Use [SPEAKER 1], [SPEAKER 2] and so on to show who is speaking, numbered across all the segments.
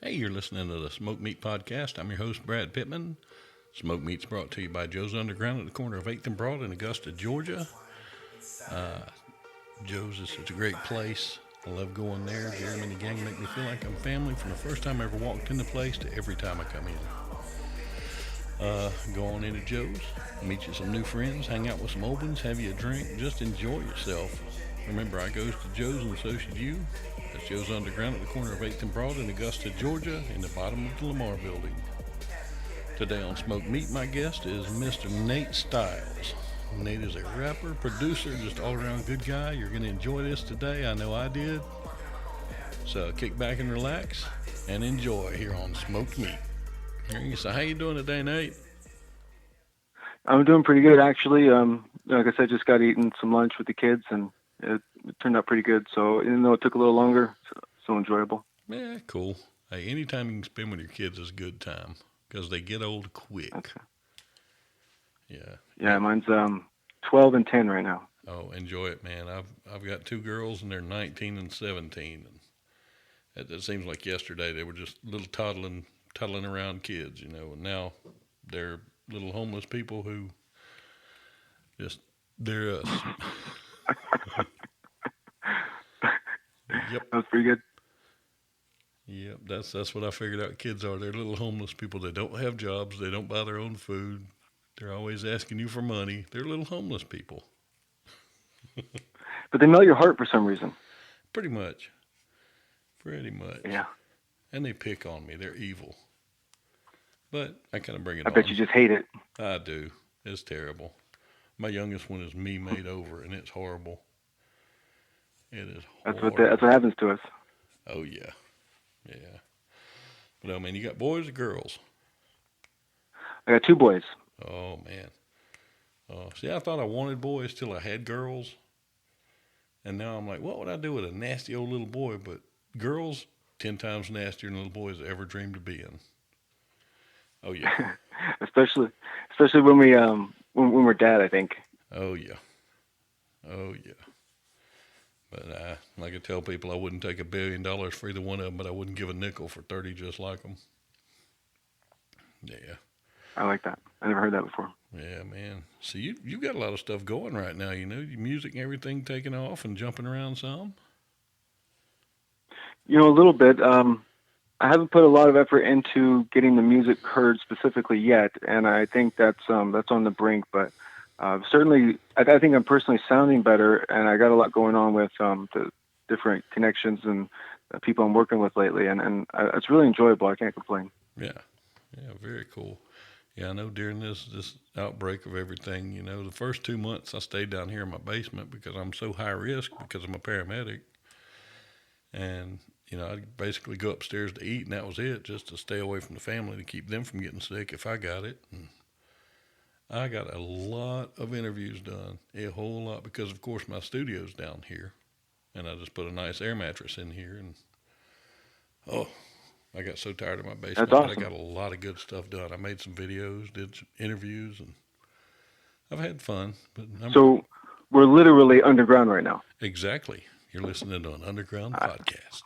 [SPEAKER 1] Hey, you're listening to the Smoke Meat Podcast. I'm your host, Brad Pittman. Smoke Meat's brought to you by Joe's Underground at the corner of 8th and Broad in Augusta, Georgia. Joe's is such a great place. I love going there. Jeremy and the gang make me feel like I'm family from the first time I ever walked in the place to every time I come in. Go on into Joe's, meet you some new friends, hang out with some old ones, have you a drink, just enjoy yourself. Remember, I goes to Joe's and so should you. That's Joe's Underground at the corner of 8th and Broad in Augusta, Georgia, in the bottom of the Lamar Building. Today on Smoke Meat, my guest is Mr. Nate Soundz. Nate is a rapper, producer, just all-around good guy. You're going to enjoy this today. I know I did. So kick back and relax and enjoy here on Smoked Meat. So how you doing today, Nate?
[SPEAKER 2] I'm doing pretty good, actually. Like I said, just got eating some lunch with the kids, and it turned out pretty good. So even though it took a little longer, so enjoyable.
[SPEAKER 1] Yeah, cool. Hey, anytime you can spend with your kids is a good time because they get old quick. Yeah.
[SPEAKER 2] Yeah, mine's 12 and 10 right now.
[SPEAKER 1] Oh, enjoy it, man. I've got two girls, and they're 19 and 17. And it seems like yesterday they were just little toddling around kids, you know. And now they're little homeless people who they're us. Yep.
[SPEAKER 2] That was pretty good.
[SPEAKER 1] Yep, that's what I figured out kids are. They're little homeless people. They don't have jobs. They don't buy their own food. They're always asking you for money. They're little homeless people.
[SPEAKER 2] But they melt your heart for some reason.
[SPEAKER 1] Pretty much.
[SPEAKER 2] Yeah.
[SPEAKER 1] And they pick on me. They're evil. But I kind of bring it
[SPEAKER 2] I
[SPEAKER 1] on.
[SPEAKER 2] bet you just hate it.
[SPEAKER 1] I do. It's terrible. My youngest one is me made over, and it's horrible. It is horrible.
[SPEAKER 2] That's what happens to us.
[SPEAKER 1] Oh, yeah. Yeah. But, I mean, you got boys or girls?
[SPEAKER 2] I got two boys.
[SPEAKER 1] Oh, man. See, I thought I wanted boys till I had girls. And now I'm like, what would I do with a nasty old little boy? But girls, 10 times nastier than little boys ever dreamed of being. Oh, yeah.
[SPEAKER 2] especially when we're dad, I think.
[SPEAKER 1] Oh, yeah. But like I tell people, I wouldn't take $1 billion for either one of them, but I wouldn't give a nickel for 30 just like them. Yeah.
[SPEAKER 2] I like that. I never heard that before.
[SPEAKER 1] Yeah, man. So you got a lot of stuff going right now, you know, your music and everything taking off and jumping around some?
[SPEAKER 2] You know, a little bit. I haven't put a lot of effort into getting the music heard specifically yet, and I think that's on the brink. But certainly, I think I'm personally sounding better, and I got a lot going on with the different connections and people I'm working with lately, and it's really enjoyable. I can't complain.
[SPEAKER 1] Yeah, very cool. Yeah, I know during this outbreak of everything, you know, the first 2 months I stayed down here in my basement because I'm so high risk because I'm a paramedic. And, you know, I'd basically go upstairs to eat, and that was it, just to stay away from the family, to keep them from getting sick if I got it. And I got a lot of interviews done, a whole lot, because, of course, my studio's down here. And I just put a nice air mattress in here, and, I got so tired of my basement,
[SPEAKER 2] That's awesome.
[SPEAKER 1] But I got a lot of good stuff done. I made some videos, did some interviews, and I've had fun.
[SPEAKER 2] So we're literally underground right now.
[SPEAKER 1] Exactly. You're listening to an underground podcast.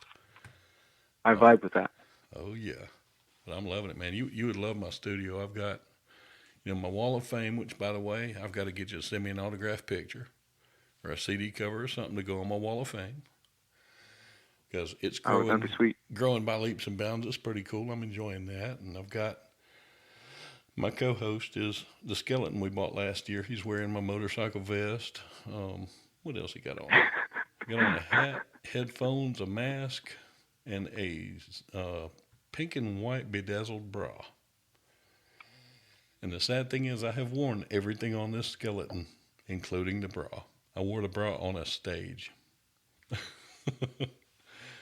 [SPEAKER 2] I vibe with that.
[SPEAKER 1] Oh, yeah. But I'm loving it, man. You would love my studio. I've got, you know, my wall of fame, which, by the way, I've got to get you to send me an autographed picture or a CD cover or something to go on my wall of fame. Because it's growing,
[SPEAKER 2] that'd be sweet.
[SPEAKER 1] Growing by leaps and bounds. It's pretty cool. I'm enjoying that. And I've got my co-host is the skeleton we bought last year. He's wearing my motorcycle vest. What else he got on? He got on a hat, headphones, a mask, and a pink and white bedazzled bra. And the sad thing is I have worn everything on this skeleton, including the bra. I wore the bra on a stage.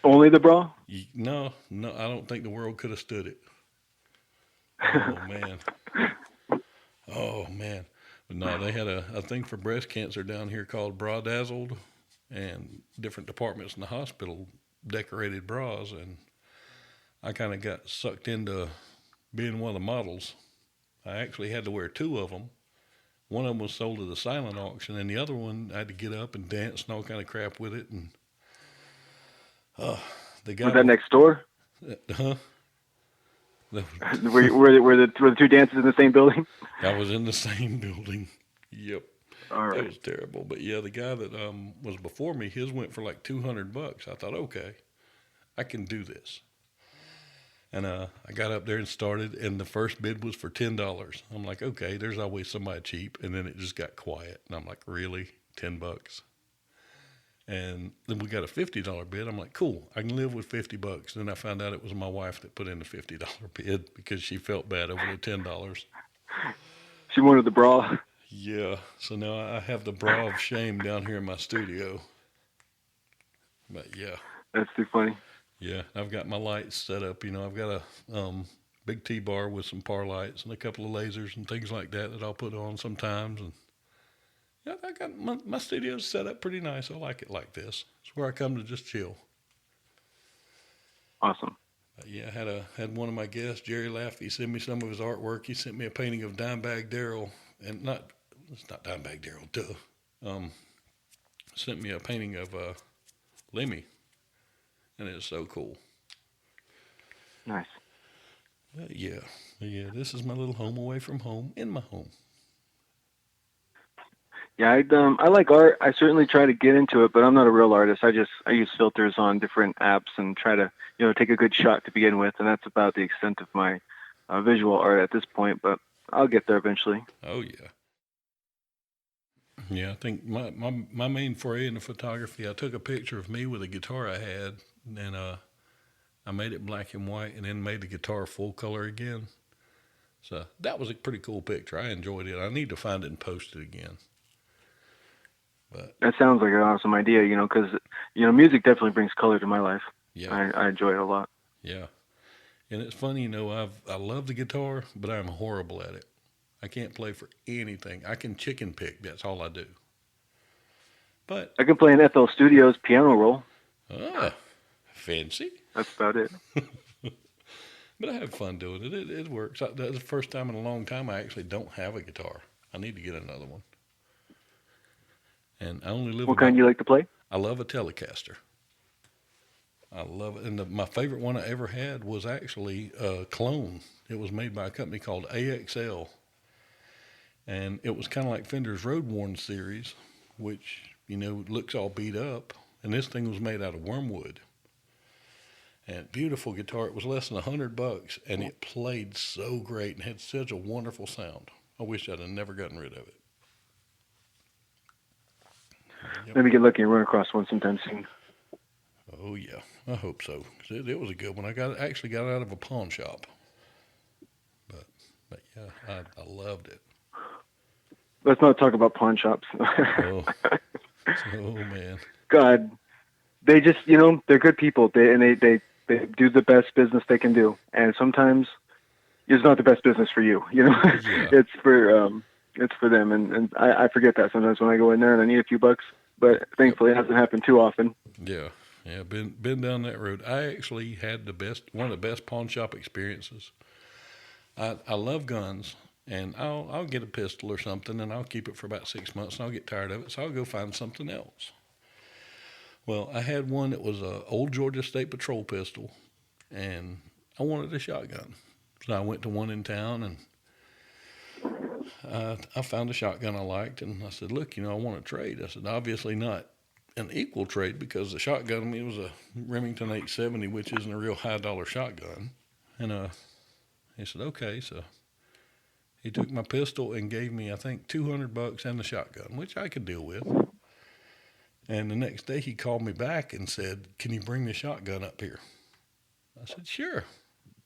[SPEAKER 2] Only the bra?
[SPEAKER 1] No, I don't think the world could have stood it. Oh, man. But no, they had a thing for breast cancer down here called Bra Dazzled, and different departments in the hospital decorated bras, and I kind of got sucked into being one of the models. I actually had to wear two of them. One of them was sold at the silent auction, and the other one I had to get up and dance and all kind of crap with it, and the guy
[SPEAKER 2] was that next door?
[SPEAKER 1] Huh? That
[SPEAKER 2] were the two dances in the same building?
[SPEAKER 1] I was in the same building. Yep.
[SPEAKER 2] All
[SPEAKER 1] That
[SPEAKER 2] right.
[SPEAKER 1] was terrible. But yeah, the guy that was before me, his went for like $200. I thought, okay, I can do this. And I got up there and started, and the first bid was for $10. I'm like, okay, there's always somebody cheap. And then it just got quiet, and I'm like, really, $10? And then we got a $50 bid. I'm like, cool, I can live with $50. Then I found out it was my wife that put in the $50 bid because she felt bad over the $10.
[SPEAKER 2] She wanted the bra.
[SPEAKER 1] Yeah, so now I have the bra of shame down here in my studio. But yeah,
[SPEAKER 2] That's too funny.
[SPEAKER 1] yeah, I've got my lights set up. I've got a big T bar with some par lights and a couple of lasers and things like that that I'll put on sometimes. And yeah, I got my studio's set up pretty nice. I like it like this. It's where I come to just chill.
[SPEAKER 2] Awesome.
[SPEAKER 1] Yeah, I had one of my guests, Jerry Laffey, send me some of his artwork. He sent me a painting of Dimebag Darrell, and it's not Dimebag Darrell, duh. Um, Sent me a painting of Lemmy, and it's so cool.
[SPEAKER 2] Nice.
[SPEAKER 1] Yeah, yeah. This is my little home away from home in my home.
[SPEAKER 2] Yeah, I like art. I certainly try to get into it, but I'm not a real artist. I use filters on different apps and try to take a good shot to begin with, and that's about the extent of my visual art at this point. But I'll get there eventually.
[SPEAKER 1] Oh yeah, yeah. I think my main foray into photography. I took a picture of me with a guitar I had, and I made it black and white, and then made the guitar full color again. So that was a pretty cool picture. I enjoyed it. I need to find it and post it again. But
[SPEAKER 2] That sounds like an awesome idea, because music definitely brings color to my life.
[SPEAKER 1] yeah,
[SPEAKER 2] I enjoy it a lot.
[SPEAKER 1] yeah. And it's funny, I love the guitar, but I'm horrible at it. I can't play for anything. I can chicken pick. That's all I do. But
[SPEAKER 2] I can play an FL Studios piano roll.
[SPEAKER 1] ah, fancy.
[SPEAKER 2] That's about it.
[SPEAKER 1] But I have fun doing it. It works. That's the first time in a long time I actually don't have a guitar. I need to get another one. And I only live
[SPEAKER 2] What kind
[SPEAKER 1] about.
[SPEAKER 2] do you like to play?
[SPEAKER 1] I love a Telecaster. I love it. And my favorite one I ever had was actually a clone. It was made by a company called AXL. And it was kind of like Fender's Road Worn series, which, looks all beat up. And this thing was made out of wormwood. And beautiful guitar. It was less than $100, and it played so great and had such a wonderful sound. I wish I'd have never gotten rid of it. Yep.
[SPEAKER 2] Maybe get lucky and run across one sometime soon.
[SPEAKER 1] Oh yeah, I hope so. 'Cause it was a good one. Actually got it out of a pawn shop. But but yeah, I loved it.
[SPEAKER 2] Let's not talk about pawn shops.
[SPEAKER 1] Oh, oh man.
[SPEAKER 2] God, they just they're good people. They do the best business they can do, and sometimes it's not the best business for you.
[SPEAKER 1] Yeah,
[SPEAKER 2] It's for them, and I forget that sometimes when I go in there and I need a few bucks. But
[SPEAKER 1] yep,
[SPEAKER 2] thankfully, it hasn't happened too often.
[SPEAKER 1] yeah, yeah. Been down that road. I actually had one of the best pawn shop experiences. I love guns, and I'll get a pistol or something, and I'll keep it for about 6 months, and I'll get tired of it, so I'll go find something else. Well, I had one that was a old Georgia State Patrol pistol, and I wanted a shotgun. So I went to one in town, and I found a shotgun I liked, and I said, "Look, I want to trade." I said, "Obviously not an equal trade because the shotgun, I mean, it was a Remington 870, which isn't a real high dollar shotgun." And he said, "Okay." So he took my pistol and gave me, I think, $200 and the shotgun, which I could deal with. And the next day he called me back and said, "Can you bring the shotgun up here?" I said, "Sure."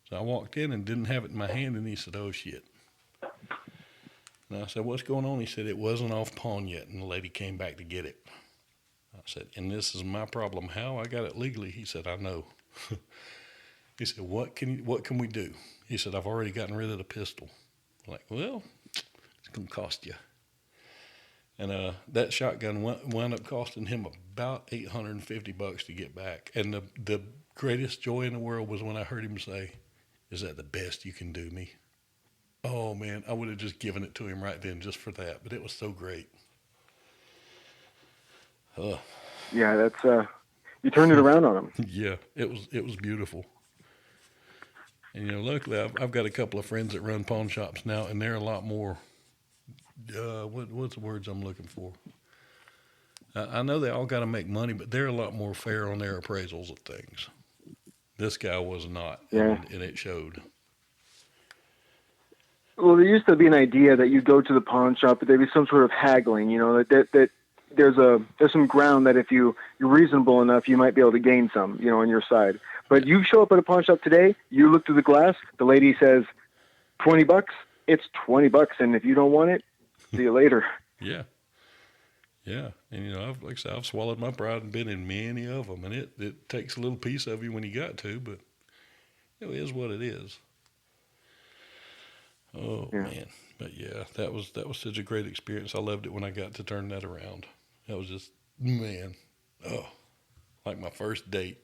[SPEAKER 1] So I walked in and didn't have it in my hand, and he said, "Oh shit." And I said, "What's going on?" He said, "It wasn't off pawn yet, and the lady came back to get it." I said, "And this is my problem. How? I got it legally." He said, "I know." He said, what can we do?" He said, "I've already gotten rid of the pistol." I'm like, "Well, it's gonna cost you." And that shotgun wound up costing him about $850 to get back. And the greatest joy in the world was when I heard him say, "Is that the best you can do me?" Oh man, I would have just given it to him right then just for that. But it was so great. Uh,
[SPEAKER 2] Yeah, that's you turned it around on them.
[SPEAKER 1] yeah, it was beautiful. And luckily I've got a couple of friends that run pawn shops now, and they're a lot more. What's the words I'm looking for? I know they all got to make money, but they're a lot more fair on their appraisals of things. This guy was not,
[SPEAKER 2] Yeah.
[SPEAKER 1] and it showed.
[SPEAKER 2] Well, there used to be an idea that you go to the pawn shop, but there'd be some sort of haggling. That there's some ground that if you're reasonable enough, you might be able to gain some, on your side. But you show up at a pawn shop today, you look through the glass, the lady says $20. It's $20, and if you don't want it, see you later.
[SPEAKER 1] Yeah, yeah, and like I said, I've swallowed my pride and been in many of them, and it takes a little piece of you when you got to, but it is what it is. Oh
[SPEAKER 2] Yeah.
[SPEAKER 1] man, but yeah, that was such a great experience. I loved it when I got to turn that around. That was just man, oh, like my first date.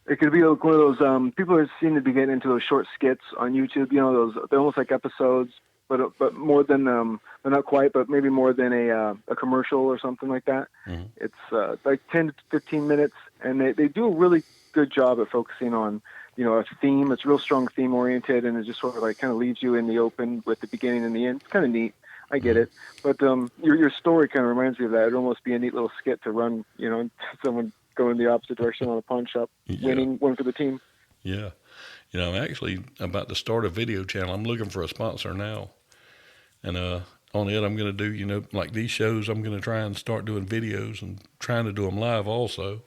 [SPEAKER 2] It could be like one of those people are seem to be getting into those short skits on YouTube. Those they're almost like episodes, but more than but not quite, but maybe more than a commercial or something like that.
[SPEAKER 1] Mm-hmm.
[SPEAKER 2] It's like 10 to 15 minutes, and they do a really good job at focusing on a theme. It's real strong theme oriented, and it just sort of like kind of leaves you in the open with the beginning and the end. It's kind of neat. I get it, but your story kind of reminds me of that. It'd almost be a neat little skit to run. Someone going the opposite direction on a pawn shop, winning one for the team.
[SPEAKER 1] Yeah. I'm actually about to start a video channel. I'm looking for a sponsor now. And on it, I'm going to do, like these shows, I'm going to try and start doing videos and trying to do them live also.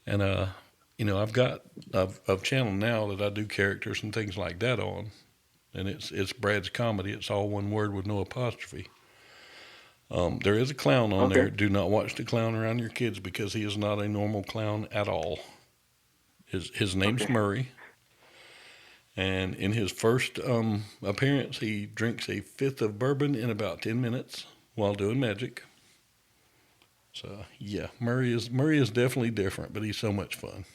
[SPEAKER 1] And, I've got a channel now that I do characters and things like that on. And it's Brad's Comedy. It's all one word with no apostrophe. There is a clown on there. Do not watch the clown around your kids because he is not a normal clown at all. His name's Murray. And in his first appearance, he drinks a fifth of bourbon in about 10 minutes while doing magic. So, yeah, Murray is definitely different, but he's so much fun.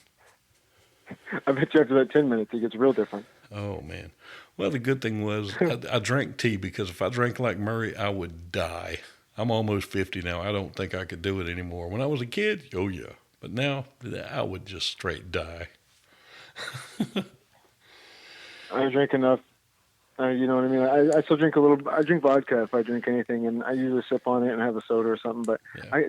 [SPEAKER 2] I bet you after that 10 minutes, it gets real different.
[SPEAKER 1] Oh, man. Well, the good thing was I drank tea because if I drank like Murray, I would die. I'm almost 50 now. I don't think I could do it anymore. When I was a kid, oh, yeah. But now, I would just straight die.
[SPEAKER 2] I drink enough. You know what I mean? I still drink a little. I drink vodka if I drink anything, and I usually sip on it and have a soda or something. But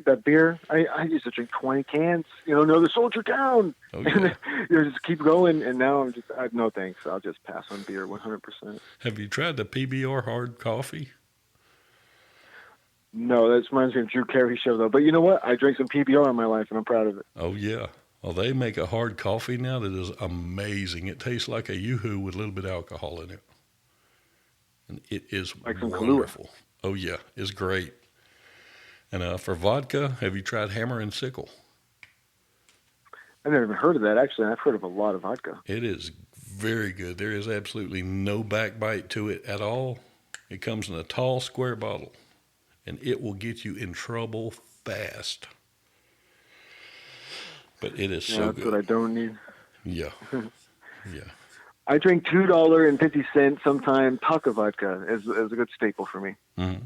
[SPEAKER 2] that beer, I used to drink 20 cans. No, the soldier down.
[SPEAKER 1] Oh, yeah.
[SPEAKER 2] And just keep going. And now no thanks. I'll just pass on beer 100%.
[SPEAKER 1] Have you tried the PBR hard coffee?
[SPEAKER 2] No, that reminds me of Drew Carey show though. But you know what? I drank some PBR in my life, and I'm proud of it.
[SPEAKER 1] Oh yeah. Well, they make a hard coffee now that is amazing. It tastes like a Yoo-hoo with a little bit of alcohol in it. And it is
[SPEAKER 2] like some
[SPEAKER 1] wonderful.
[SPEAKER 2] Kahlua.
[SPEAKER 1] Oh, yeah. It's great. And for vodka, have you tried Hammer and Sickle?
[SPEAKER 2] I've never even heard of that, actually. I've heard of a lot of vodka.
[SPEAKER 1] It is very good. There is absolutely no backbite to it at all. It comes in a tall, square bottle, and it will get you in trouble fast. But it is so
[SPEAKER 2] that's
[SPEAKER 1] good.
[SPEAKER 2] What I don't need.
[SPEAKER 1] Yeah. Yeah.
[SPEAKER 2] I drink $2.50 sometimes Taka vodka as a good staple for me.
[SPEAKER 1] Mm-hmm.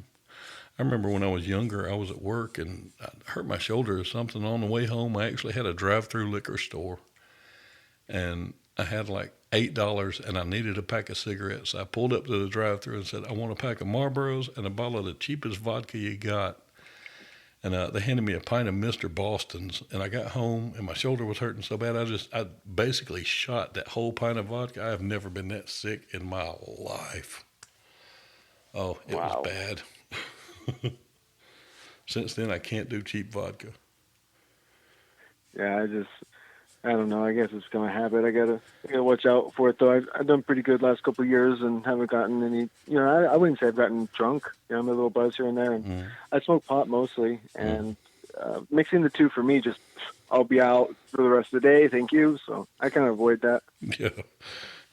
[SPEAKER 1] I remember when I was younger, I was at work and I hurt my shoulder or something. On the way home, I actually had a drive-through liquor store, and I had like $8 and I needed a pack of cigarettes. I pulled up to the drive-through and said, "I want a pack of Marlboros and a bottle of the cheapest vodka you got." And they handed me a pint of Mr. Boston's, and I got home, and my shoulder was hurting so bad, I basically shot that whole pint of vodka. I have never been that sick in my life. Oh, it was bad. Since then, I can't do cheap vodka.
[SPEAKER 2] Yeah, I don't know. I guess it's kind of a habit. I gotta watch out for it, though. I've done pretty good last couple of years and haven't gotten any. I wouldn't say I've gotten drunk. I'm a little buzz here and there. And I smoke pot mostly, and mixing the two for me, just I'll be out for the rest of the day. Thank you. So I kind of avoid that.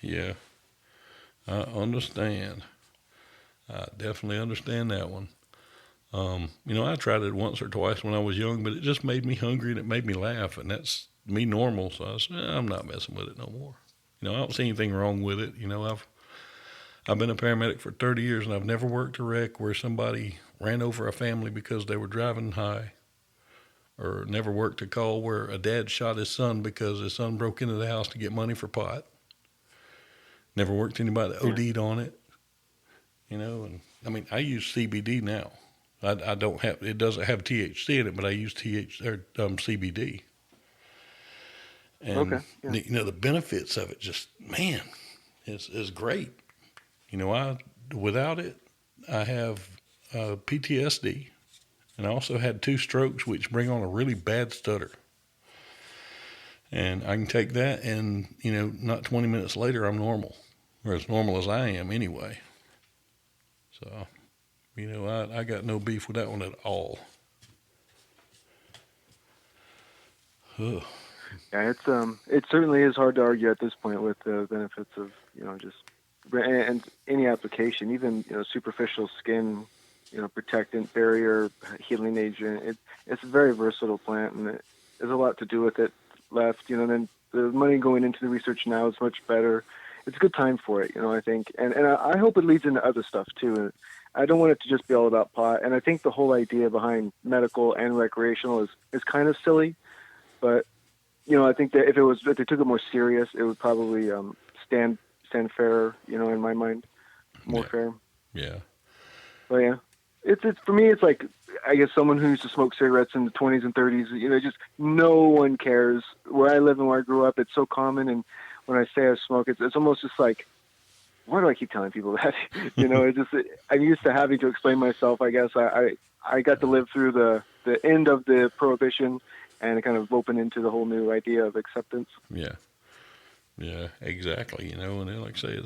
[SPEAKER 1] Yeah. I understand. I definitely understand that one. I tried it once or twice when I was young, but it just made me hungry and it made me laugh, and that's me normal. So I said, I'm not messing with it no more. I don't see anything wrong with it. I've been a paramedic for 30 years, and I've never worked a wreck where somebody ran over a family because they were driving high. or never worked a call where a dad shot his son because his son broke into the house to get money for pot. Never worked anybody that
[SPEAKER 2] Yeah.
[SPEAKER 1] OD'd on it, and I mean, I use CBD now. I don't have, it doesn't have THC in it, but I use CBD.
[SPEAKER 2] Okay.
[SPEAKER 1] And,
[SPEAKER 2] Yeah.
[SPEAKER 1] the benefits of it just, man, is great. Without it, I have PTSD, and I also had 2 strokes, which bring on a really bad stutter. And I can take that, and not 20 minutes later, I'm normal, or as normal as I am anyway. So, I got no beef with that one at all. Ugh.
[SPEAKER 2] Yeah, it certainly is hard to argue at this point with the benefits of just and any application, even superficial skin, protectant, barrier, healing agent. It's a very versatile plant, and there's a lot to do with it left. Then the money going into the research now is much better. It's a good time for it, I think, and I hope it leads into other stuff too. I don't want it to just be all about pot, and I think the whole idea behind medical and recreational is kind of silly, but I think that if they took it more serious, it would probably stand fairer, in my mind, more
[SPEAKER 1] Yeah.
[SPEAKER 2] fair.
[SPEAKER 1] Yeah.
[SPEAKER 2] But yeah, it's for me, it's like, I guess someone who used to smoke cigarettes in the 20s and 30s, just no one cares. Where I live and where I grew up, it's so common, and when I say I smoke, it's almost just like, why do I keep telling people that? I'm used to having to explain myself. I guess I got to live through the end of the prohibition, and it kind of opened into the whole new idea of acceptance.
[SPEAKER 1] Yeah. Yeah, exactly. And then, like I say,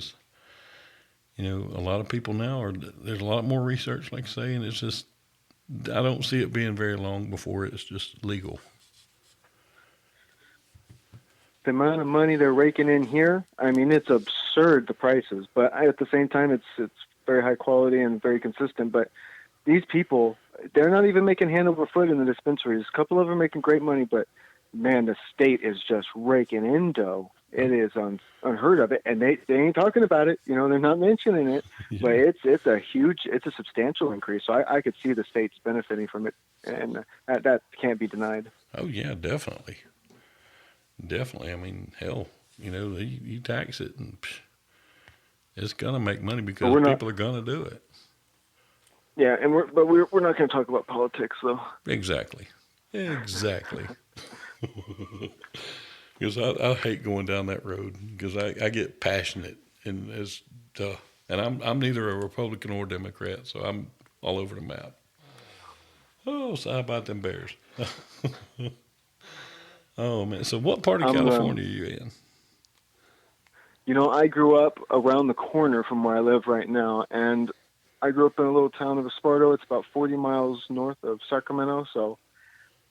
[SPEAKER 1] a lot of people now there's a lot more research, like I say, and it's just, I don't see it being very long before it's just legal.
[SPEAKER 2] The amount of money they're raking in here, I mean, it's absurd, the prices. But at the same time, it's very high quality and very consistent. But these people, they're not even making hand over foot in the dispensaries. A couple of them are making great money, but man, the state is just raking in dough. It is unheard of it, and they ain't talking about it. They're not mentioning it, but
[SPEAKER 1] Yeah.
[SPEAKER 2] it's a substantial increase. So I could see the states benefiting from it, and that can't be denied.
[SPEAKER 1] Oh, yeah, definitely. Definitely. I mean, hell, you tax it, and it's going to make money
[SPEAKER 2] But
[SPEAKER 1] because
[SPEAKER 2] we're not.
[SPEAKER 1] people are going to do it.
[SPEAKER 2] Yeah, and we're not going to talk about politics though.
[SPEAKER 1] Exactly. Exactly. Because I hate going down that road because I get passionate, and I'm neither a Republican or Democrat, so I'm all over the map. Oh, so how about them Bears? Oh man, so what part of
[SPEAKER 2] I'm
[SPEAKER 1] California are you in?
[SPEAKER 2] I grew up around the corner from where I live right now, and I grew up in a little town of Esparto. It's about 40 miles north of Sacramento. So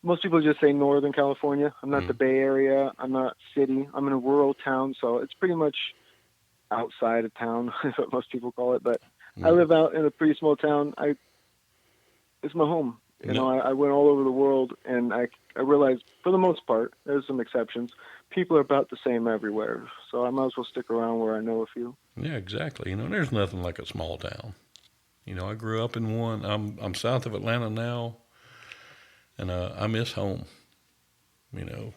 [SPEAKER 2] most people just say Northern California. I'm not the
[SPEAKER 1] Mm,
[SPEAKER 2] Bay Area. I'm not city. I'm in a rural town, so it's pretty much outside of town, is what most people call it. But I
[SPEAKER 1] mm.
[SPEAKER 2] live out in a pretty small town. It's my home.
[SPEAKER 1] No,
[SPEAKER 2] I went all over the world, and I realized, for the most part, there's some exceptions, people are about the same everywhere. So I might as well stick around where I know a few.
[SPEAKER 1] yeah, exactly. There's nothing like a small town. I grew up in one. I'm south of Atlanta now, and I miss home. You know,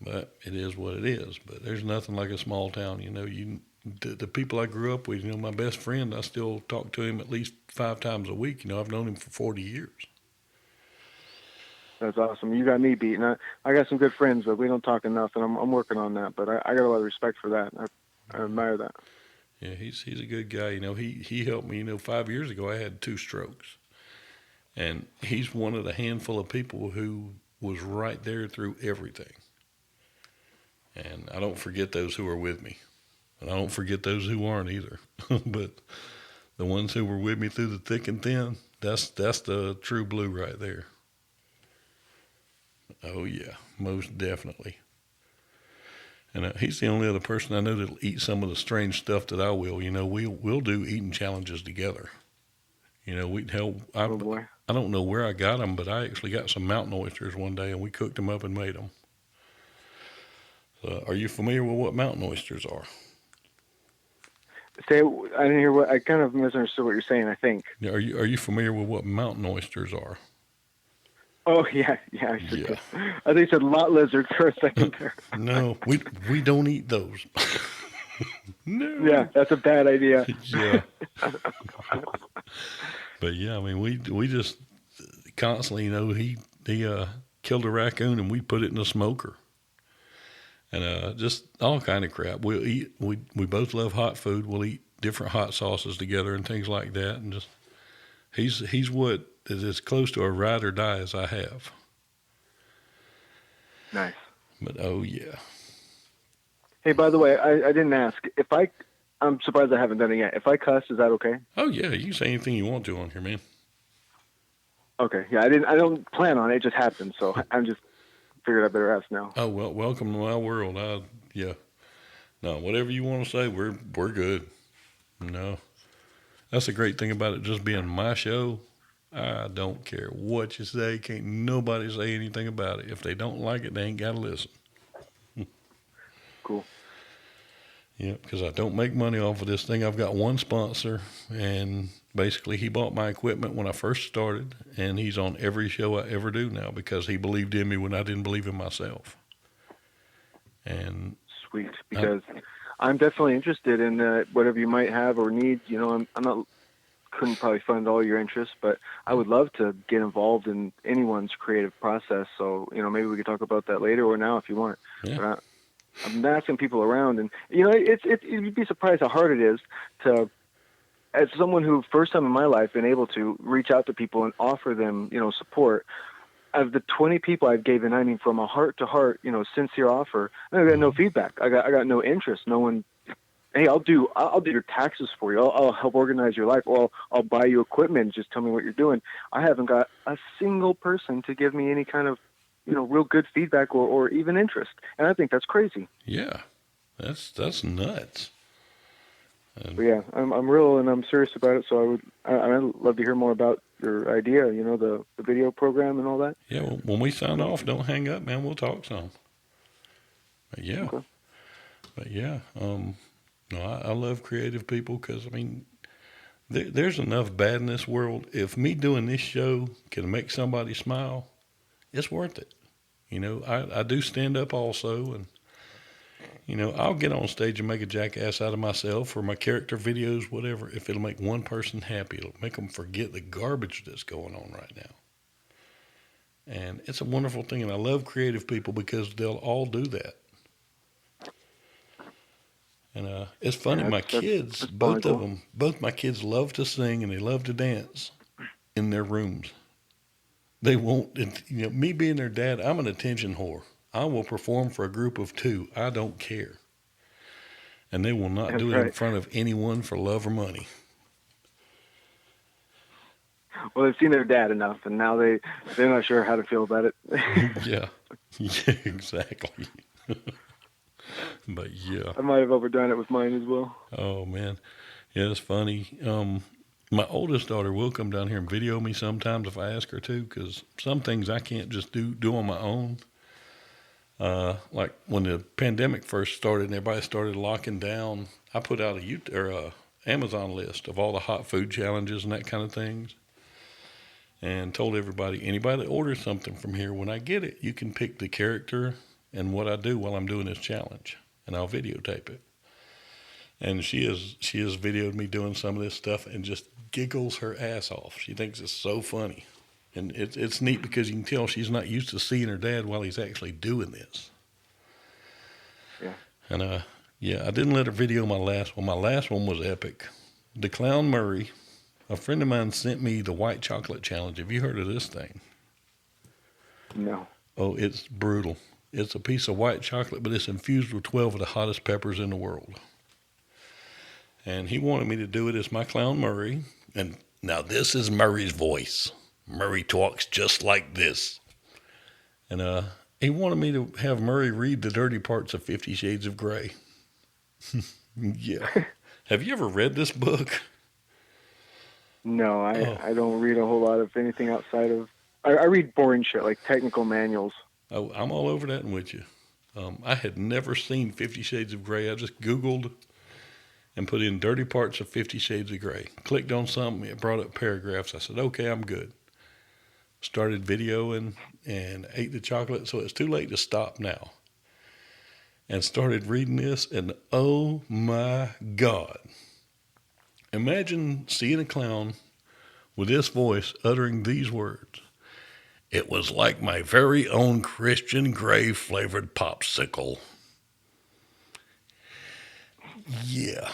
[SPEAKER 1] but it is what it is. But there's nothing like a small town. The people I grew up with. My best friend. I still talk to him at least 5 times a week. I've known him for 40 years.
[SPEAKER 2] That's awesome. You got me beat. And I got some good friends, but we don't talk enough, and I'm working on that. But I got a lot of respect for that. I admire that.
[SPEAKER 1] Yeah, he's a good guy. He helped me. 5 years ago I had 2 strokes, and he's one of the handful of people who was right there through everything. And I don't forget those who are with me, and I don't forget those who aren't either. But the ones who were with me through the thick and thin, that's the true blue right there. Oh yeah, most definitely. And he's the only other person I know that'll eat some of the strange stuff that I will. We'll do eating challenges together. We hell,
[SPEAKER 2] Oh boy.
[SPEAKER 1] I don't know where I got them, but I actually got some mountain oysters one day, and we cooked them up and made them. So, are you familiar with what mountain oysters are?
[SPEAKER 2] Say, I didn't hear what, I kind of misunderstood what you're saying, I think.
[SPEAKER 1] Are you familiar with what mountain oysters are?
[SPEAKER 2] Oh yeah, yeah. I should.
[SPEAKER 1] Yeah.
[SPEAKER 2] I think you said lot lizards for a second there.
[SPEAKER 1] No, we don't eat those.
[SPEAKER 2] Yeah,
[SPEAKER 1] No.
[SPEAKER 2] that's a bad idea.
[SPEAKER 1] Yeah. But yeah, I mean, we just constantly, he killed a raccoon and we put it in a smoker. And just all kind of crap. We'll eat. We both love hot food. We'll eat different hot sauces together and things like that. And just he's what is as close to a ride or die as I have.
[SPEAKER 2] Nice.
[SPEAKER 1] But oh yeah,
[SPEAKER 2] Hey, by the way, I didn't ask if I'm surprised I haven't done it yet. If I cuss, is that okay?
[SPEAKER 1] oh yeah. You can say anything you want to on here, man.
[SPEAKER 2] Okay. Yeah, I didn't. I don't plan on it. It just happened. So I'm just figured I better ask now.
[SPEAKER 1] Oh well, welcome to my world. Yeah. No, whatever you want to say, we're good. No, that's the great thing about it just being my show. I don't care what you say. Can't nobody say anything about it. If they don't like it, they ain't got to listen.
[SPEAKER 2] Cool.
[SPEAKER 1] Yeah, because I don't make money off of this thing. I've got one sponsor, and basically he bought my equipment when I first started, and he's on every show I ever do now because he believed in me when I didn't believe in myself. And
[SPEAKER 2] Sweet. Because I'm definitely interested in whatever you might have or need. You know, I'm not. Couldn't probably fund all your interests, but I would love to get involved in anyone's creative process. So, you know, maybe we could talk about that later or now if you want.
[SPEAKER 1] yeah,
[SPEAKER 2] But I'm been asking people around, and you know, you'd be surprised how hard it is to, as someone who first time in my life been able to reach out to people and offer them, you know, support. Of the 20 people I've given, I mean, from a heart to heart, you know, sincere offer, I got no feedback. I got no interest. No one. Hey, I'll do your taxes for you. I'll help organize your life, or I'll buy you equipment. Just tell me what you're doing. I haven't got a single person to give me any kind of, you know, real good feedback or even interest. And I think that's crazy.
[SPEAKER 1] yeah, that's nuts.
[SPEAKER 2] But yeah, I'm real and I'm serious about it. So I'd love to hear more about your idea. You know, the video program and all that.
[SPEAKER 1] Yeah, well, when we sign off, don't hang up, man. We'll talk some. But yeah,
[SPEAKER 2] Okay.
[SPEAKER 1] but yeah. No, I love creative people because I mean, there's enough bad in this world. If me doing this show can make somebody smile, it's worth it. You know, I do stand up also, and you know, I'll get on stage and make a jackass out of myself for my character videos, whatever. If it'll make one person happy, it'll make them forget the garbage that's going on right now. And it's a wonderful thing, and I love creative people because they'll all do that. And it's funny,
[SPEAKER 2] Yeah,
[SPEAKER 1] my kids,
[SPEAKER 2] that's
[SPEAKER 1] both
[SPEAKER 2] probably
[SPEAKER 1] of
[SPEAKER 2] cool.
[SPEAKER 1] them, both my kids love to sing and they love to dance in their rooms. They won't, you know, me being their dad, I'm an attention whore. I will perform for a group of two. I don't care. And they will not
[SPEAKER 2] That's
[SPEAKER 1] do it in
[SPEAKER 2] right.
[SPEAKER 1] front of anyone for love or money.
[SPEAKER 2] Well, they've seen their dad enough, and now they're not sure how to feel about it.
[SPEAKER 1] Yeah, yeah, exactly. But yeah,
[SPEAKER 2] I might have overdone it with mine as well.
[SPEAKER 1] oh man, yeah, it's funny. My oldest daughter will come down here and video me sometimes if I ask her to, because some things I can't just do on my own. Like when the pandemic first started and everybody started locking down, I put out a Amazon list of all the hot food challenges and that kind of things, and told everybody, anybody that orders something from here, when I get it, you can pick the character and what I do while I'm doing this challenge, and I'll videotape it. And she has videoed me doing some of this stuff and just giggles her ass off. She thinks it's so funny. And it's neat because you can tell she's not used to seeing her dad while he's actually doing this.
[SPEAKER 2] Yeah.
[SPEAKER 1] And yeah, I didn't let her video my last one. My last one was epic. The Clown Murray, a friend of mine sent me the white chocolate challenge. Have you heard of this thing?
[SPEAKER 2] No.
[SPEAKER 1] Oh, it's brutal. It's a piece of white chocolate, but it's infused with 12 of the hottest peppers in the world. And he wanted me to do it as my Clown Murray. And now this is Murray's voice. Murray talks just like this. And he wanted me to have Murray read the dirty parts of 50 Shades of Grey. Yeah. Have you ever read this book?
[SPEAKER 2] No,
[SPEAKER 1] Oh,
[SPEAKER 2] I don't read a whole lot of anything outside of. I read boring shit like technical manuals.
[SPEAKER 1] oh, I'm all over that and with you. I had never seen 50 Shades of Grey. I just Googled and put in dirty parts of 50 Shades of Grey. Clicked on something, it brought up paragraphs. I said, okay, I'm good. started videoing and ate the chocolate, so it's too late to stop now. And started reading this, and oh my God. Imagine seeing a clown with this voice uttering these words. It was like my very own Christian Grey flavored popsicle. Yeah.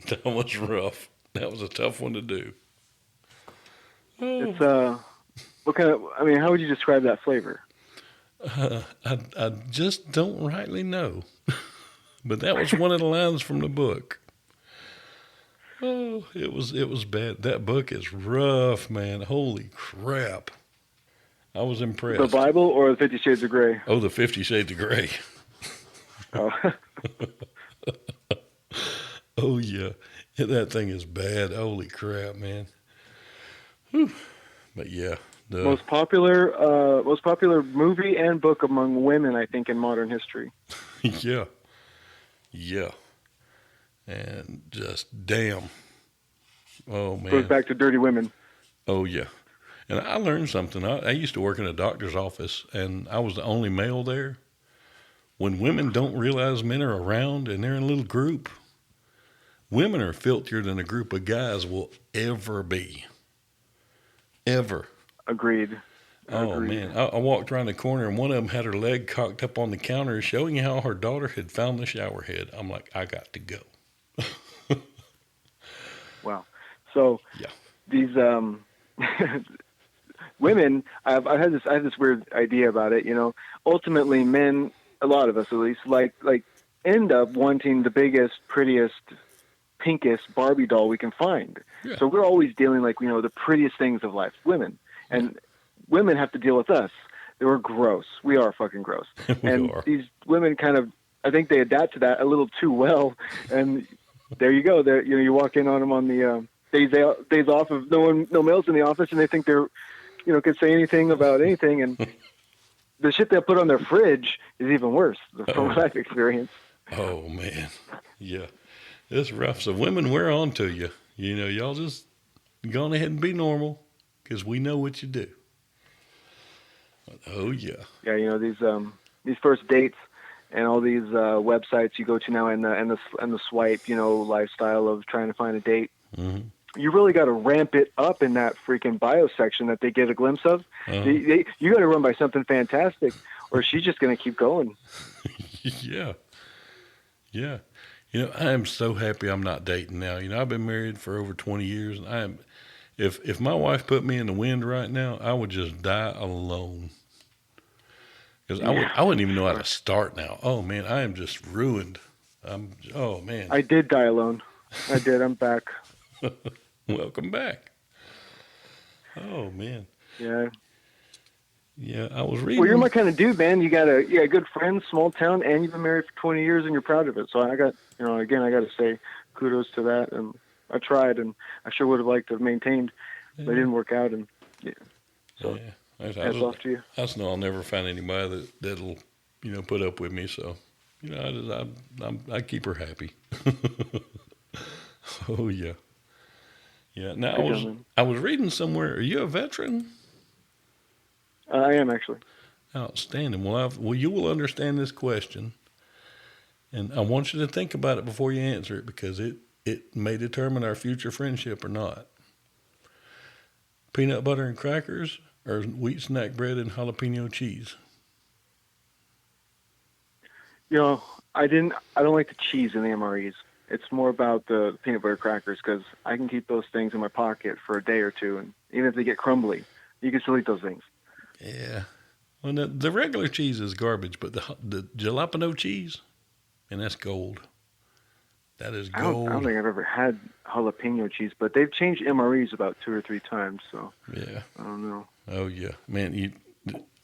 [SPEAKER 1] That was rough. That was a tough one to do.
[SPEAKER 2] It's what kind of? I mean, how would you describe that flavor?
[SPEAKER 1] I just don't rightly know. But that was one of the lines from the book. Oh, it was bad. That book is rough, man. Holy crap. I was
[SPEAKER 2] The
[SPEAKER 1] impressed.
[SPEAKER 2] Bible or the 50 Shades of Grey?
[SPEAKER 1] Oh, the 50 Shades of Grey.
[SPEAKER 2] Oh,
[SPEAKER 1] Oh, yeah. That thing is bad. Holy crap, man. Whew. But yeah,
[SPEAKER 2] most popular movie and book among women, I think, in modern history.
[SPEAKER 1] yeah, yeah. And just damn. Oh,
[SPEAKER 2] Goes
[SPEAKER 1] man.
[SPEAKER 2] back to Dirty Women.
[SPEAKER 1] Oh, yeah. And I learned something. I used to work in a doctor's office, and I was the only male there. When women don't realize men are around and they're in a little group, women are filthier than a group of guys will ever be. Ever.
[SPEAKER 2] Agreed.
[SPEAKER 1] Oh,
[SPEAKER 2] Agreed.
[SPEAKER 1] man. I walked around the corner, and one of them had her leg cocked up on the counter, showing how her daughter had found the shower head. I'm like, I got to go.
[SPEAKER 2] Wow. So
[SPEAKER 1] Yeah.
[SPEAKER 2] these women, I have this weird idea about it. Ultimately, men, a lot of us at least, like end up wanting the biggest, prettiest, pinkest Barbie doll we can find.
[SPEAKER 1] Yeah.
[SPEAKER 2] So we're always dealing the prettiest things of life, women, and women have to deal with us. We're gross. We are fucking gross.
[SPEAKER 1] We
[SPEAKER 2] And
[SPEAKER 1] are.
[SPEAKER 2] these women I think they adapt to that a little too well. And there you go. There, you walk in on them on the days off of no males in the office, and they think they're, could say anything about anything. And the shit they put on their fridge is even worse from what I've experienced.
[SPEAKER 1] Oh, man. Yeah. It's rough. So, women, we're on to you. Y'all just go on ahead and be normal because we know what you do. Oh, yeah.
[SPEAKER 2] Yeah, these first dates and all these websites you go to now, and the swipe, lifestyle of trying to find a date.
[SPEAKER 1] Mm-hmm.
[SPEAKER 2] You really got to ramp it up in that freaking bio section that they get a glimpse of. You got to run by something fantastic, or she's just going to keep going.
[SPEAKER 1] Yeah. Yeah. I am so happy I'm not dating now. I've been married for over 20 years, and if my wife put me in the wind right now, I would just die alone. Because I wouldn't even know how to start now. Oh, man, I am just ruined. Oh, man.
[SPEAKER 2] I did die alone. I did. I'm back.
[SPEAKER 1] Welcome back. Oh, man.
[SPEAKER 2] Yeah.
[SPEAKER 1] Yeah, I was reading.
[SPEAKER 2] Well, you're my kind of dude, man. You got good friends, small town, and you've been married for 20 years, and you're proud of it. So I got, again, I got to say kudos to that. And I tried, and I sure would have liked to have maintained, but it didn't work out. And so hats off to you.
[SPEAKER 1] I just know I'll never find anybody that'll, put up with me. So, I keep her happy. Oh, yeah. Yeah. Now I was reading somewhere. Are you a veteran?
[SPEAKER 2] I am actually.
[SPEAKER 1] Outstanding. Well, you will understand this question, and I want you to think about it before you answer it because it may determine our future friendship or not. Peanut butter and crackers or wheat snack bread and jalapeno cheese?
[SPEAKER 2] I don't like the cheese in the MREs. It's more about the peanut butter crackers because I can keep those things in my pocket for a day or two, and even if they get crumbly, you can still eat those things.
[SPEAKER 1] Yeah. Well, the regular cheese is garbage, but the jalapeno cheese, and that's gold. That is gold.
[SPEAKER 2] I don't think I've ever had jalapeno cheese, but they've changed MREs about 2 or 3 times, so
[SPEAKER 1] Yeah.
[SPEAKER 2] I don't know.
[SPEAKER 1] Oh yeah, man.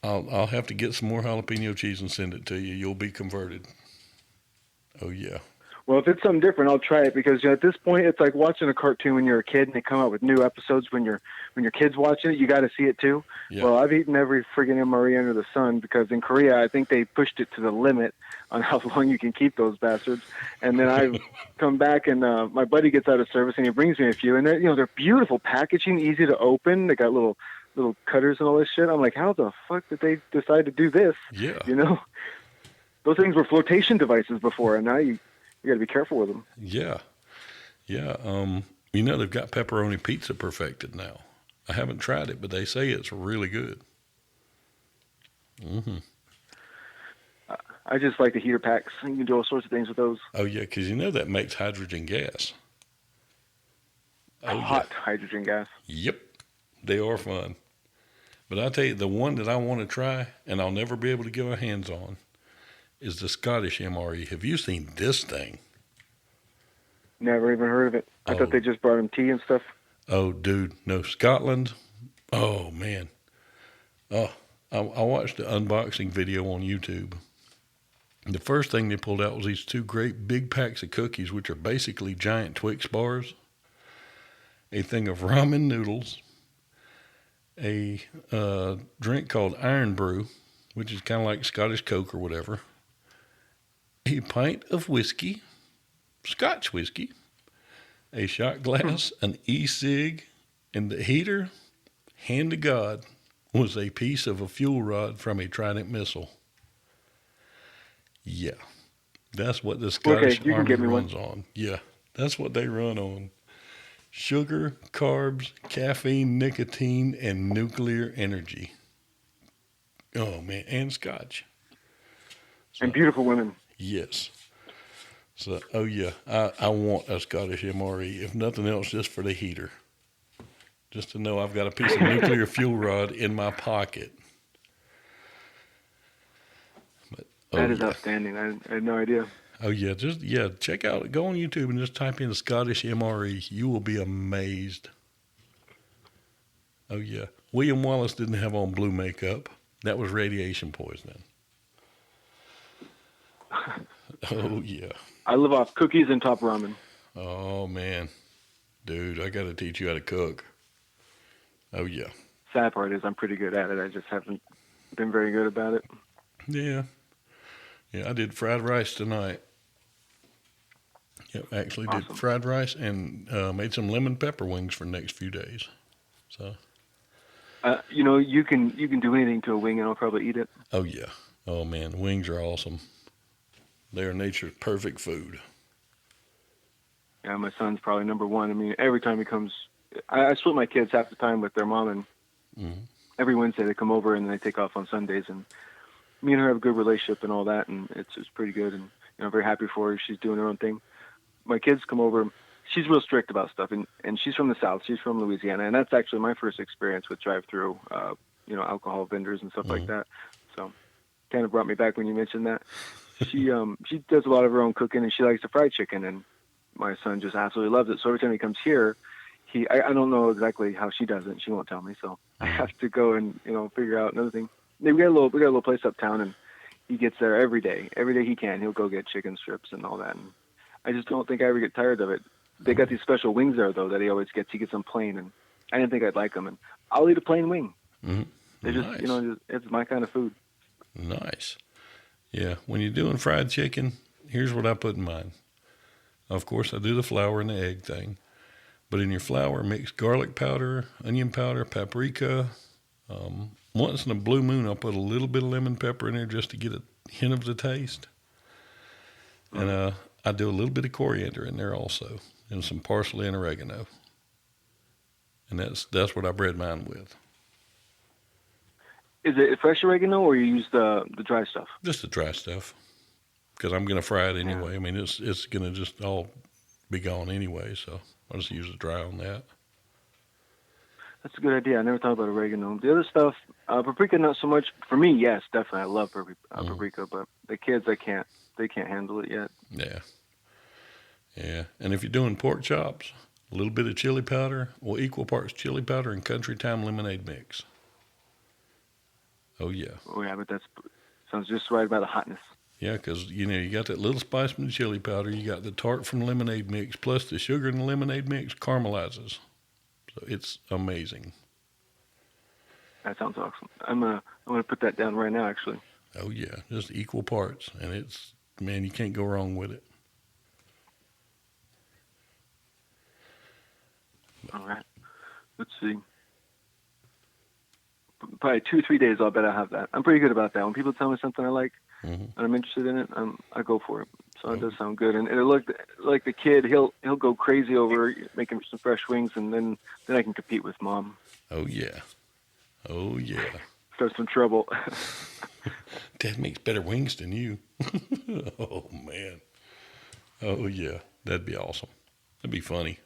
[SPEAKER 1] I'll have to get some more jalapeno cheese and send it to you. You'll be converted. Oh yeah.
[SPEAKER 2] Well, if it's something different, I'll try it because at this point, it's like watching a cartoon when you're a kid and they come out with new episodes when your kid's watching it. You got to see it too.
[SPEAKER 1] Yeah.
[SPEAKER 2] Well, I've eaten every friggin' MRE under the sun because in Korea, I think they pushed it to the limit on how long you can keep those bastards. And then I've come back and my buddy gets out of service and he brings me a few, and they're beautiful packaging, easy to open. They got little little cutters and all this shit. I'm like, how the fuck did they decide to do this?
[SPEAKER 1] Yeah.
[SPEAKER 2] You know, those things were flotation devices before, and now you got to be careful with them.
[SPEAKER 1] Yeah. Yeah. You know, they've got pepperoni pizza perfected now. I haven't tried it, but they say it's really good. Hmm.
[SPEAKER 2] I just like the heater packs. You can do all sorts of things with those.
[SPEAKER 1] Oh, yeah, because you know that makes hydrogen gas. Oh, yeah.
[SPEAKER 2] Hot hydrogen gas.
[SPEAKER 1] Yep. They are fun. But I tell you, the one that I want to try, and I'll never be able to get my hands on, is the Scottish MRE. Have you seen this thing?
[SPEAKER 2] Never even heard of it. I thought
[SPEAKER 1] Oh,
[SPEAKER 2] they just brought him tea and stuff.
[SPEAKER 1] oh, dude, no, Scotland. Oh, man. Oh, I watched the unboxing video on YouTube. The first thing they pulled out was these two great big packs of cookies, which are basically giant Twix bars, a thing of ramen noodles, a drink called Iron Brew, which is kind of like Scottish Coke or whatever, a pint of whiskey, Scotch whiskey, a shot glass, an e-cig, and the heater, hand to God, was a piece of a fuel rod from a Trident missile. Yeah, that's what the
[SPEAKER 2] Okay,
[SPEAKER 1] Scottish
[SPEAKER 2] you can
[SPEAKER 1] Army
[SPEAKER 2] get me one.
[SPEAKER 1] runs on. Yeah, that's what they run on. Sugar, carbs, caffeine, nicotine, and nuclear energy. Oh, man, and scotch.
[SPEAKER 2] And
[SPEAKER 1] So,
[SPEAKER 2] beautiful women.
[SPEAKER 1] yes. So, oh, yeah, I want a Scottish MRE, if nothing else, just for the heater. Just to know I've got a piece of nuclear fuel rod in my pocket. But, oh,
[SPEAKER 2] That is
[SPEAKER 1] yeah.
[SPEAKER 2] outstanding. I had no idea.
[SPEAKER 1] Oh, yeah, check out, go on YouTube and just type in Scottish MRE. You will be amazed. Oh, yeah. William Wallace didn't have on blue makeup. That was radiation poisoning. Oh, yeah.
[SPEAKER 2] I live off cookies and top ramen.
[SPEAKER 1] Oh, man. Dude, I got to teach you how to cook. Oh, yeah.
[SPEAKER 2] Sad part is I'm pretty good at it. I just haven't been very good about it.
[SPEAKER 1] Yeah. Yeah, I did fried rice tonight. Yep, actually did
[SPEAKER 2] Awesome.
[SPEAKER 1] fried rice and made some lemon pepper wings for the next few days. So,
[SPEAKER 2] You know, you can do anything to a wing and I'll probably eat it.
[SPEAKER 1] oh, yeah. Oh, man, wings are awesome. They are nature's perfect food.
[SPEAKER 2] Yeah, my son's probably number one. I mean, every time he comes, I split my kids half the time with their mom, and
[SPEAKER 1] Mm-hmm.
[SPEAKER 2] every Wednesday they come over and they take off on Sundays, and me and her have a good relationship and all that, and it's pretty good, and I'm very happy for her. She's doing her own thing. My kids come over. She's real strict about stuff, and she's from the South. She's from Louisiana, and that's actually my first experience with drive-through, alcohol vendors and stuff like that. So, kind of brought me back when you mentioned that. She does a lot of her own cooking, and she likes the fried chicken, and my son just absolutely loves it. So every time he comes here, I don't know exactly how she does it. She won't tell me, so I have to go and figure out another thing. We got a little place uptown, and he gets there every day. Every day he can, he'll go get chicken strips and all that. And I just don't think I ever get tired of it. They got these special wings there though that he always gets. He gets them plain, and I didn't think I'd like them. And I'll eat a plain wing.
[SPEAKER 1] Mm-hmm.
[SPEAKER 2] They're just it's my kind of food.
[SPEAKER 1] Nice. Yeah, when you're doing fried chicken, here's what I put in mine. Of course, I do the flour and the egg thing. But in your flour, mix garlic powder, onion powder, paprika. Once in a blue moon, I'll put a little bit of lemon pepper in there just to get a hint of the taste. And I do a little bit of coriander in there also, and some parsley and oregano. And that's what I bread mine with.
[SPEAKER 2] Is it fresh oregano, or you use the dry stuff?
[SPEAKER 1] Just the dry stuff, because I'm gonna fry it anyway. I mean, it's gonna just all be gone anyway, so I'll just use the dry on that.
[SPEAKER 2] That's a good idea. I never thought about oregano. The other stuff, paprika, not so much. For me, yes, definitely. I love paprika, but the kids, they can't handle it yet.
[SPEAKER 1] Yeah. Yeah. And if you're doing pork chops, a little bit of chili powder, well, equal parts chili powder and country time lemonade mix. Oh, yeah.
[SPEAKER 2] Oh, yeah, but that sounds just right about the hotness.
[SPEAKER 1] Yeah, because, you got that little spice from the chili powder. You got the tart from the lemonade mix, plus the sugar in the lemonade mix caramelizes. So it's amazing.
[SPEAKER 2] That sounds awesome. I'm gonna put that down right now, actually.
[SPEAKER 1] Oh, yeah. Just equal parts. And man, you can't go wrong with it.
[SPEAKER 2] All right. Let's see. probably 2-3 days. I'll bet I have that. I'm pretty good about that. When people tell me something I like
[SPEAKER 1] Mm-hmm.
[SPEAKER 2] and I'm interested in it, I go for it. So it
[SPEAKER 1] Oh.
[SPEAKER 2] does sound good. And it looked like the kid. He'll go crazy over making some fresh wings, and then I can compete with mom.
[SPEAKER 1] Oh yeah. Oh yeah.
[SPEAKER 2] Start some trouble.
[SPEAKER 1] Dad makes better wings than you. Oh man. Oh yeah. That'd be awesome. That'd be funny.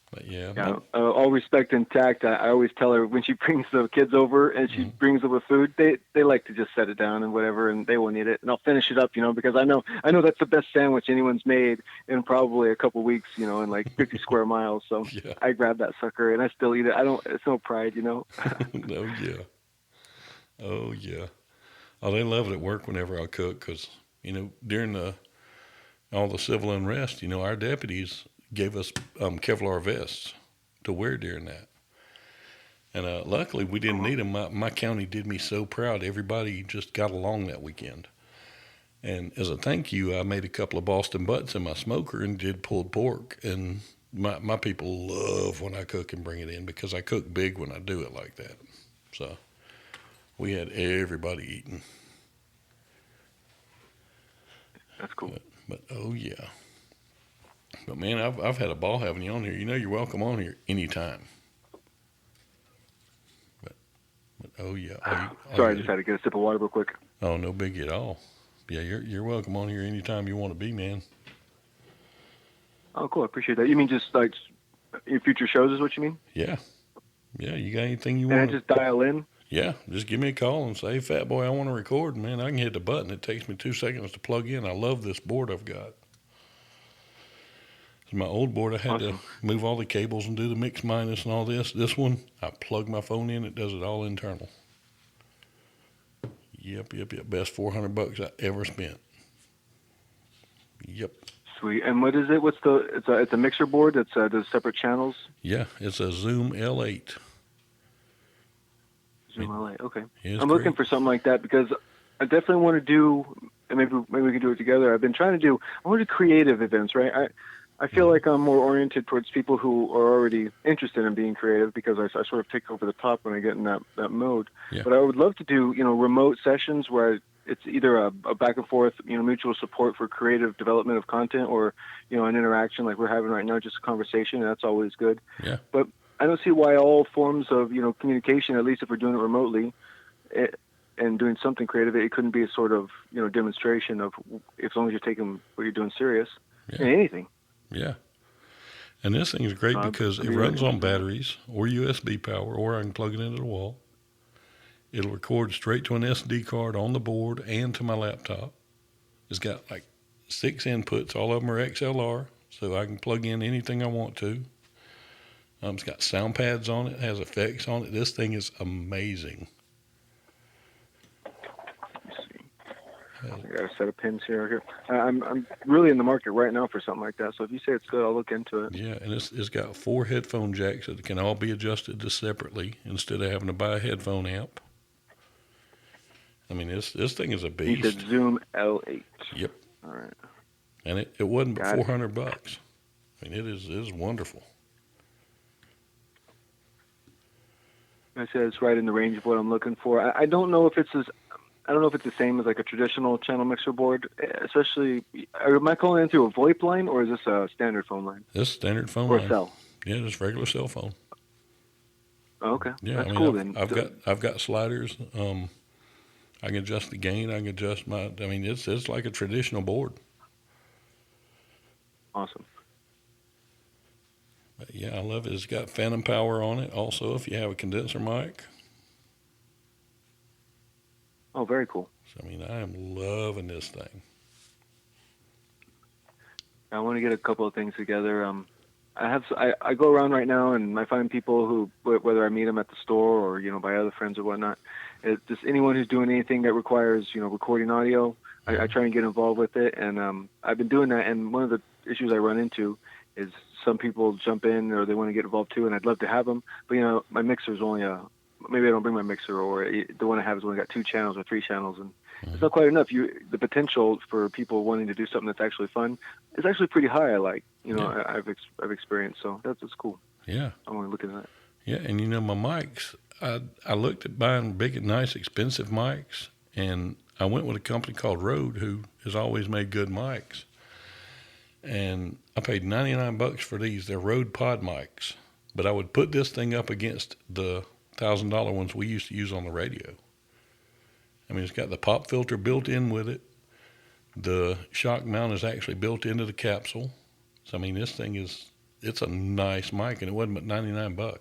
[SPEAKER 1] But yeah.
[SPEAKER 2] Yeah, all respect intact. I always tell her when she brings the kids over and she brings them with food, they like to just set it down and whatever, and they won't eat it. And I'll finish it up, because I know that's the best sandwich anyone's made in probably a couple weeks, in like 50 square miles. So
[SPEAKER 1] Yeah.
[SPEAKER 2] I grab that sucker and I still eat it. It's no pride.
[SPEAKER 1] Oh yeah. Oh yeah. Oh, they love it at work whenever I cook because during all the civil unrest, our deputies gave us Kevlar vests to wear during that. And luckily, we didn't need them. My county did me so proud. Everybody just got along that weekend. And as a thank you, I made a couple of Boston butts in my smoker and did pulled pork. And my people love when I cook and bring it in because I cook big when I do it like that. So we had everybody eating.
[SPEAKER 2] That's cool.
[SPEAKER 1] But oh yeah. But man, I've had a ball having you on here. You're welcome on here anytime. But oh yeah.
[SPEAKER 2] Sorry, I just had to get a sip of water real quick.
[SPEAKER 1] Oh, no biggie at all. Yeah, you're welcome on here anytime you want to be, man.
[SPEAKER 2] Oh, cool. I appreciate that. You mean just like your future shows is what you mean?
[SPEAKER 1] Yeah. Yeah, you got anything you
[SPEAKER 2] And I
[SPEAKER 1] want?
[SPEAKER 2] just dial in?
[SPEAKER 1] Yeah, just give me a call and say, Fat Boy, I want to record. And man, I can hit the button. It takes me 2 seconds to plug in. I love this board I've got. My old board, I had to move all the cables and do the mix minus and all this. This one, I plug my phone in. It does it all internal. Yep. Best $400 I ever spent. Yep.
[SPEAKER 2] Sweet. And what is it? It's a mixer board that's does separate channels?
[SPEAKER 1] Yeah, it's a Zoom L8.
[SPEAKER 2] Zoom L8. Okay.
[SPEAKER 1] I'm
[SPEAKER 2] looking for something like that because I definitely want to do, and maybe we can do it together. I've been trying to do, I want to do creative events, right? I feel like I'm more oriented towards people who are already interested in being creative because I sort of take over the top when I get in that mode.
[SPEAKER 1] Yeah.
[SPEAKER 2] But I would love to do, remote sessions where it's either a back and forth, mutual support for creative development of content or, an interaction like we're having right now, just a conversation. And that's always good.
[SPEAKER 1] Yeah.
[SPEAKER 2] But I don't see why all forms of, communication, at least if we're doing it remotely, and doing something creative, it couldn't be a sort of, demonstration of, as long as you're taking what you're doing serious, in anything.
[SPEAKER 1] Yeah. And this thing is great because it runs on batteries or USB power, or I can plug it into the wall. It'll record straight to an SD card on the board and to my laptop. It's got like 6 inputs. All of them are XLR, so I can plug in anything I want to. It's got sound pads on it, has effects on it. This thing is amazing.
[SPEAKER 2] I got a set of pins here. I'm really in the market right now for something like that. So if you say it's good, I'll look into it.
[SPEAKER 1] Yeah, and it's got 4 headphone jacks that can all be adjusted to separately instead of having to buy a headphone amp. I mean, this thing is a beast.
[SPEAKER 2] You said Zoom L8.
[SPEAKER 1] Yep.
[SPEAKER 2] All right.
[SPEAKER 1] And it wasn't but $400. I mean, it is wonderful.
[SPEAKER 2] I said it's right in the range of what I'm looking for. I don't know if it's the same as like a traditional channel mixer board, especially, am I calling in through a VoIP line or is this a standard phone line?
[SPEAKER 1] This standard phone
[SPEAKER 2] or
[SPEAKER 1] line.
[SPEAKER 2] Or cell?
[SPEAKER 1] Yeah, just regular cell phone.
[SPEAKER 2] Oh, okay.
[SPEAKER 1] Yeah,
[SPEAKER 2] that's cool then.
[SPEAKER 1] I've got sliders. I can adjust the gain. I can adjust it's like a traditional board.
[SPEAKER 2] Awesome.
[SPEAKER 1] But yeah, I love it. It's got phantom power on it. Also, if you have a condenser mic.
[SPEAKER 2] Oh, very cool.
[SPEAKER 1] So, I am loving this thing.
[SPEAKER 2] I want to get a couple of things together. I go around right now and I find people who, whether I meet them at the store or, by other friends or whatnot, just anyone who's doing anything that requires, recording audio, I try and get involved with it. And I've been doing that. And one of the issues I run into is some people jump in or they want to get involved too. And I'd love to have them. But, my mixer is only maybe I don't bring my mixer, or the one I have has only got 2 channels or 3 channels, and it's not quite enough. The potential for people wanting to do something that's actually fun is actually pretty high. I've experienced, so that's cool.
[SPEAKER 1] Yeah,
[SPEAKER 2] I want to look at that.
[SPEAKER 1] Yeah, and my mics, I looked at buying big and nice expensive mics, and I went with a company called Rode, who has always made good mics. And I paid $99 for these. They're Rode Pod mics, but I would put this thing up against the $1,000 ones we used to use on the radio. I mean, it's got the pop filter built in with it. The shock mount is actually built into the capsule. So I mean, this thing it's a nice mic, and it wasn't but $99.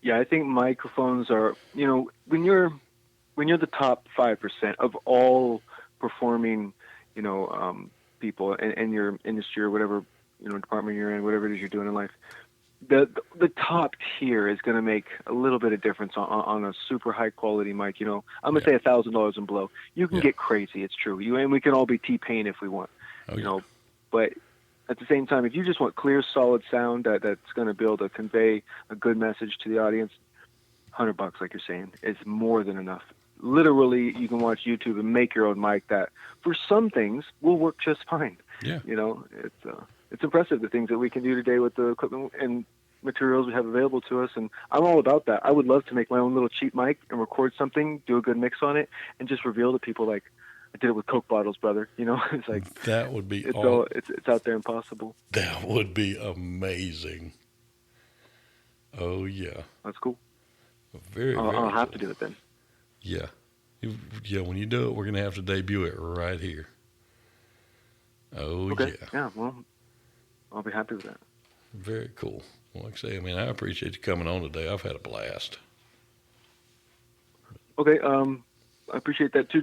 [SPEAKER 2] Yeah, I think microphones are, when you're the top 5% of all performing, people in your industry or whatever, department you're in, whatever it is you're doing in life, the top tier is going to make a little bit of difference on a super high quality mic. I'm going to say $1,000 and below. You can get crazy. It's true. And we can all be T-Pain if we want, but at the same time, if you just want clear, solid sound that's going to be able to convey a good message to the audience, $100, like you're saying, is more than enough. Literally, you can watch YouTube and make your own mic that, for some things, will work just fine.
[SPEAKER 1] Yeah.
[SPEAKER 2] It's impressive the things that we can do today with the equipment and materials we have available to us, and I'm all about that. I would love to make my own little cheap mic and record something, do a good mix on it, and just reveal to people like, I did it with Coke bottles, brother. It's like
[SPEAKER 1] that would be
[SPEAKER 2] it's out there impossible.
[SPEAKER 1] That would be amazing. Oh yeah,
[SPEAKER 2] that's cool.
[SPEAKER 1] Very.
[SPEAKER 2] I'll have
[SPEAKER 1] cool.
[SPEAKER 2] to do it then.
[SPEAKER 1] Yeah, when you do it, we're gonna have to debut it right here. Oh
[SPEAKER 2] okay.
[SPEAKER 1] Yeah.
[SPEAKER 2] Yeah. Well, I'll be happy with that.
[SPEAKER 1] Very cool. Well, like I say, I appreciate you coming on today. I've had a blast.
[SPEAKER 2] Okay. I appreciate that too.